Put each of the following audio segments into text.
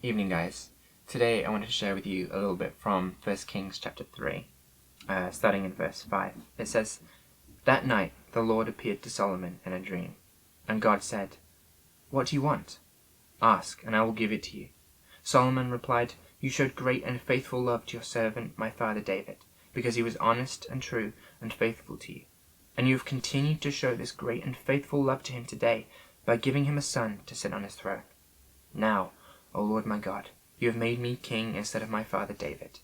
Evening, guys. Today I wanted to share with you a little bit from 1 Kings chapter 3, starting in verse 5. It says, "That night the Lord appeared to Solomon in a dream, and God said, 'What do you want? Ask, and I will give it to you.' Solomon replied, 'You showed great and faithful love to your servant, my father David, because he was honest and true and faithful to you. And you have continued to show this great and faithful love to him today by giving him a son to sit on his throne. Now, O Lord my God, you have made me king instead of my father David.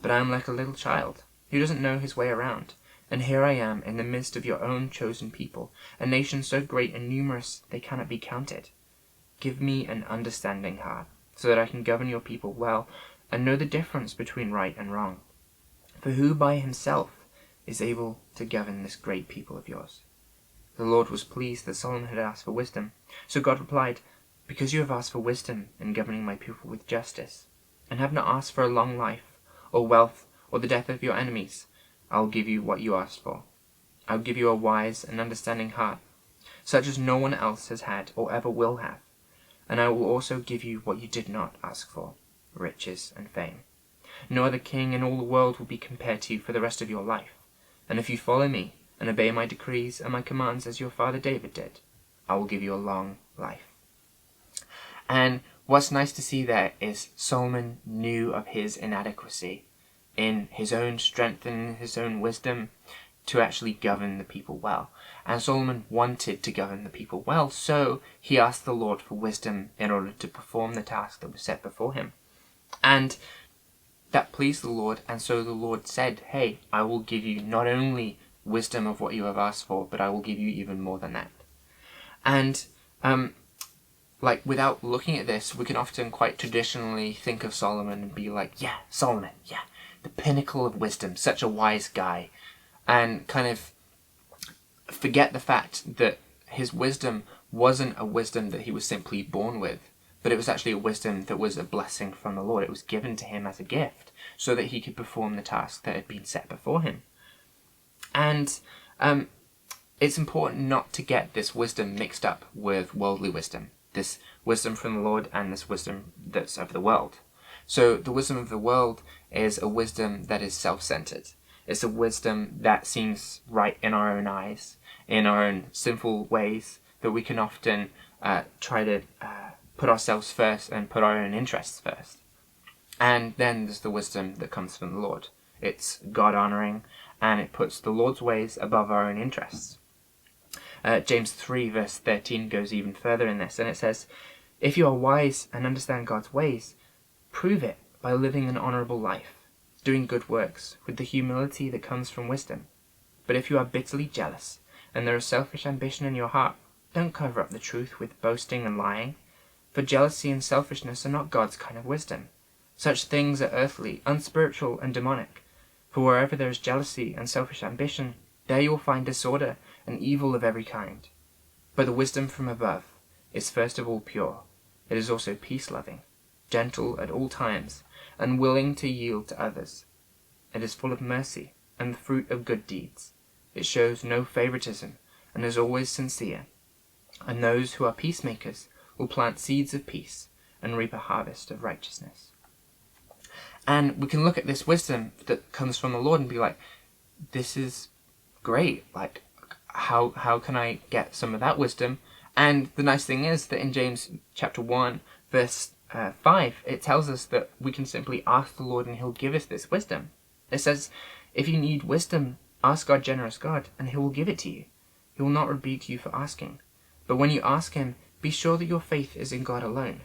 But I am like a little child who doesn't know his way around, and here I am in the midst of your own chosen people, a nation so great and numerous they cannot be counted. Give me an understanding heart, so that I can govern your people well, and know the difference between right and wrong. For who by himself is able to govern this great people of yours?' The Lord was pleased that Solomon had asked for wisdom. So God replied, 'Because you have asked for wisdom in governing my people with justice, and have not asked for a long life, or wealth, or the death of your enemies, I will give you what you asked for. I will give you a wise and understanding heart, such as no one else has had or ever will have. And I will also give you what you did not ask for, riches and fame. No other king in all the world will be compared to you for the rest of your life. And if you follow me and obey my decrees and my commands as your father David did, I will give you a long life.'" And what's nice to see there is Solomon knew of his inadequacy in his own strength and his own wisdom to actually govern the people well. And Solomon wanted to govern the people well, so he asked the Lord for wisdom in order to perform the task that was set before him. And that pleased the Lord, and so the Lord said, "Hey, I will give you not only wisdom of what you have asked for, but I will give you even more than that." And without looking at this, we can often quite traditionally think of Solomon and be like, yeah, Solomon, yeah, the pinnacle of wisdom, such a wise guy, and kind of forget the fact that his wisdom wasn't a wisdom that he was simply born with, but it was actually a wisdom that was a blessing from the Lord. It was given to him as a gift so that he could perform the task that had been set before him. And it's important not to get this wisdom mixed up with worldly wisdom. This wisdom from the Lord and this wisdom that's of the world. So the wisdom of the world is a wisdom that is self-centered. It's a wisdom that seems right in our own eyes, in our own sinful ways, that we can often try to put ourselves first and put our own interests first. And then there's the wisdom that comes from the Lord. It's God-honoring, and it puts the Lord's ways above our own interests. James 3 verse 13 goes even further in this, and it says, "If you are wise and understand God's ways, prove it by living an honorable life, doing good works with the humility that comes from wisdom. But if you are bitterly jealous and there is selfish ambition in your heart, don't cover up the truth with boasting and lying. For jealousy and selfishness are not God's kind of wisdom. Such things are earthly, unspiritual, and demonic. For wherever there is jealousy and selfish ambition, there you will find disorder and evil of every kind. But the wisdom from above is first of all pure. It is also peace-loving, gentle at all times, and willing to yield to others. It is full of mercy and the fruit of good deeds. It shows no favoritism and is always sincere. And those who are peacemakers will plant seeds of peace and reap a harvest of righteousness." And we can look at this wisdom that comes from the Lord and be like, this is great. Like, how can I get some of that wisdom? And the nice thing is that in James chapter 1 verse 5, it tells us that we can simply ask the Lord and he'll give us this wisdom. It says, "If you need wisdom, ask our generous God, and he will give it to you. He will not rebuke you for asking. But when you ask him, be sure that your faith is in God alone.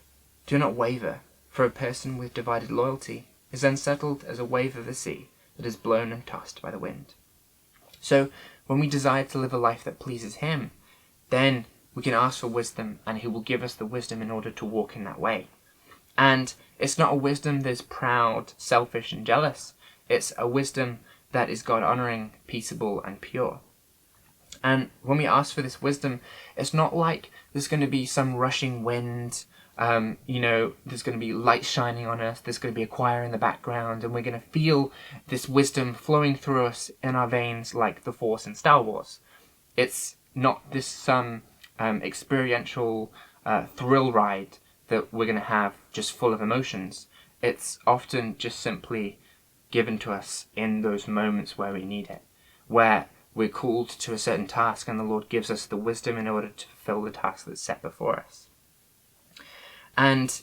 Do not waver, for a person with divided loyalty is unsettled as a wave of the sea that is blown and tossed by the wind." So when we desire to live a life that pleases him, then we can ask for wisdom, and he will give us the wisdom in order to walk in that way. And it's not a wisdom that is proud, selfish, and jealous. It's a wisdom that is God-honoring, peaceable, and pure. And when we ask for this wisdom, it's not like there's going to be some rushing wind, there's going to be light shining on us, there's going to be a choir in the background, and we're going to feel this wisdom flowing through us in our veins like the Force in Star Wars. It's not this experiential thrill ride that we're going to have just full of emotions. It's often just simply given to us in those moments where we need it, where we're called to a certain task and the Lord gives us the wisdom in order to fulfill the task that's set before us. And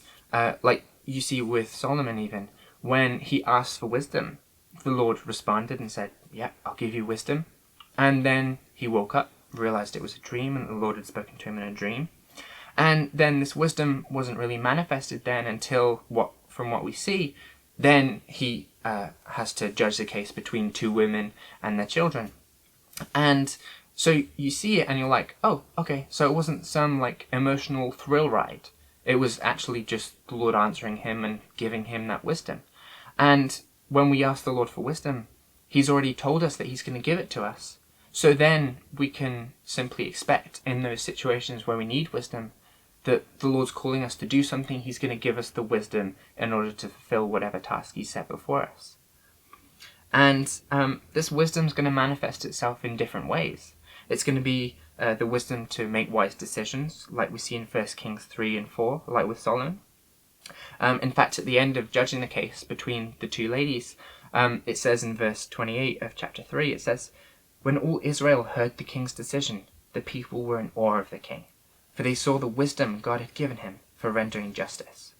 like you see with Solomon even, when he asked for wisdom, the Lord responded and said, yeah, I'll give you wisdom. And then he woke up, realized it was a dream, and the Lord had spoken to him in a dream. And then this wisdom wasn't really manifested then until, from what we see, then he has to judge the case between two women and their children. And so you see it and you're like, oh, okay, so it wasn't some like emotional thrill ride. It was actually just the Lord answering him and giving him that wisdom. And when we ask the Lord for wisdom, he's already told us that he's going to give it to us. So then we can simply expect in those situations where we need wisdom that the Lord's calling us to do something, he's going to give us the wisdom in order to fulfill whatever task he set before us. And this wisdom is going to manifest itself in different ways. It's going to be the wisdom to make wise decisions, like we see in 1 Kings 3 and 4, like with Solomon. In fact, at the end of judging the case between the two ladies, it says in verse 28 of chapter 3, it says, "When all Israel heard the king's decision, the people were in awe of the king, for they saw the wisdom God had given him for rendering justice."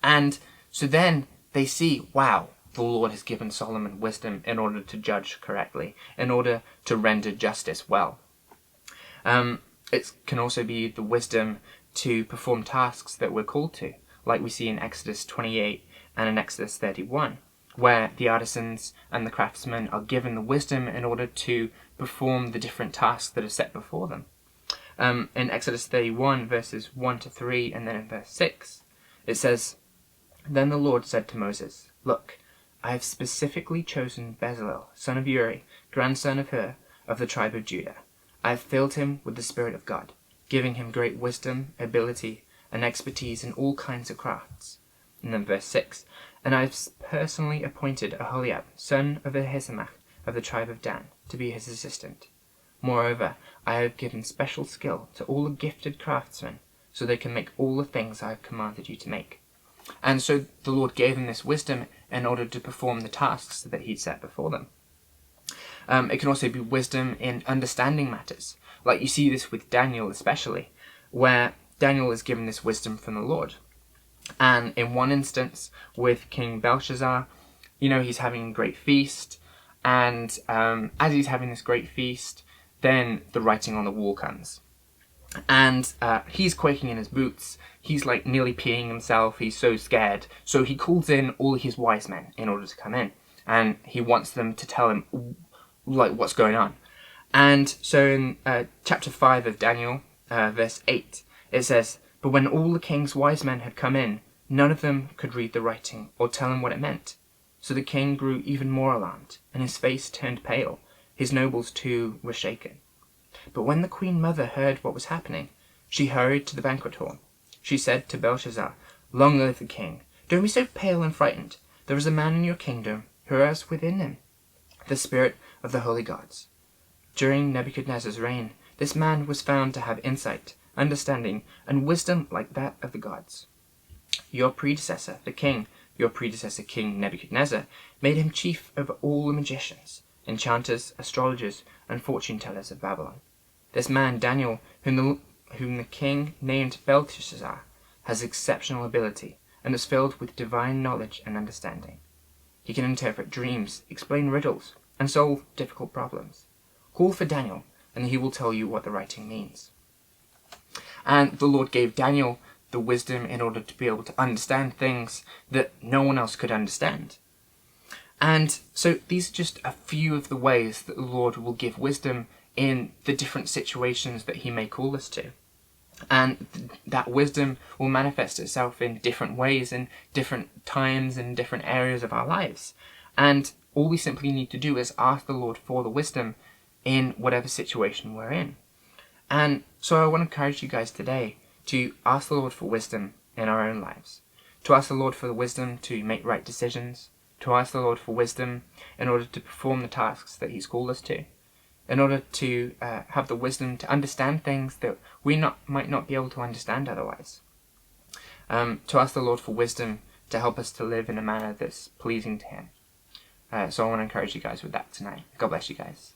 And so then they see, wow, the Lord has given Solomon wisdom in order to judge correctly, in order to render justice well. It can also be the wisdom to perform tasks that we're called to, like we see in Exodus 28 and in Exodus 31, where the artisans and the craftsmen are given the wisdom in order to perform the different tasks that are set before them. In Exodus 31, verses 1 to 3, and then in verse 6, it says, "Then the Lord said to Moses, 'Look, I have specifically chosen Bezalel, son of Uri, grandson of Hur, of the tribe of Judah. I have filled him with the Spirit of God, giving him great wisdom, ability, and expertise in all kinds of crafts.'" And then verse 6, "And I have personally appointed Aholiab, son of Ahisamach, of the tribe of Dan, to be his assistant. Moreover, I have given special skill to all the gifted craftsmen, so they can make all the things I have commanded you to make." And so the Lord gave them this wisdom in order to perform the tasks that he'd set before them. It can also be wisdom in understanding matters. Like you see this with Daniel especially, where Daniel is given this wisdom from the Lord. And in one instance with King Belshazzar, he's having a great feast, and as he's having this great feast, then the writing on the wall comes. And he's quaking in his boots, he's like nearly peeing himself, he's so scared. So he calls in all his wise men in order to come in, and he wants them to tell him what's going on. And so in chapter 5 of Daniel, verse 8, it says, "But when all the king's wise men had come in, none of them could read the writing or tell him what it meant. So the king grew even more alarmed, and his face turned pale. His nobles too were shaken. But when the queen mother heard what was happening, she hurried to the banquet hall. She said to Belshazzar, 'Long live the king. Don't be so pale and frightened. There is a man in your kingdom who has within him the spirit of the holy gods. During Nebuchadnezzar's reign, this man was found to have insight, understanding, and wisdom like that of the gods. Your predecessor, King Nebuchadnezzar, made him chief over all the magicians, enchanters, astrologers, and fortune-tellers of Babylon. This man, Daniel, whom the king named Belteshazzar, has exceptional ability, and is filled with divine knowledge and understanding. He can interpret dreams, explain riddles, and solve difficult problems. Call for Daniel, and he will tell you what the writing means.'" And the Lord gave Daniel the wisdom in order to be able to understand things that no one else could understand. And so these are just a few of the ways that the Lord will give wisdom in the different situations that he may call us to. And that wisdom will manifest itself in different ways, in different times, in different areas of our lives. And all we simply need to do is ask the Lord for the wisdom in whatever situation we're in. And so I want to encourage you guys today to ask the Lord for wisdom in our own lives, to ask the Lord for the wisdom to make right decisions, to ask the Lord for wisdom in order to perform the tasks that he's called us to, in order to have the wisdom to understand things that we might not be able to understand otherwise. to ask the Lord for wisdom to help us to live in a manner that's pleasing to Him. So I want to encourage you guys with that tonight. God bless you guys.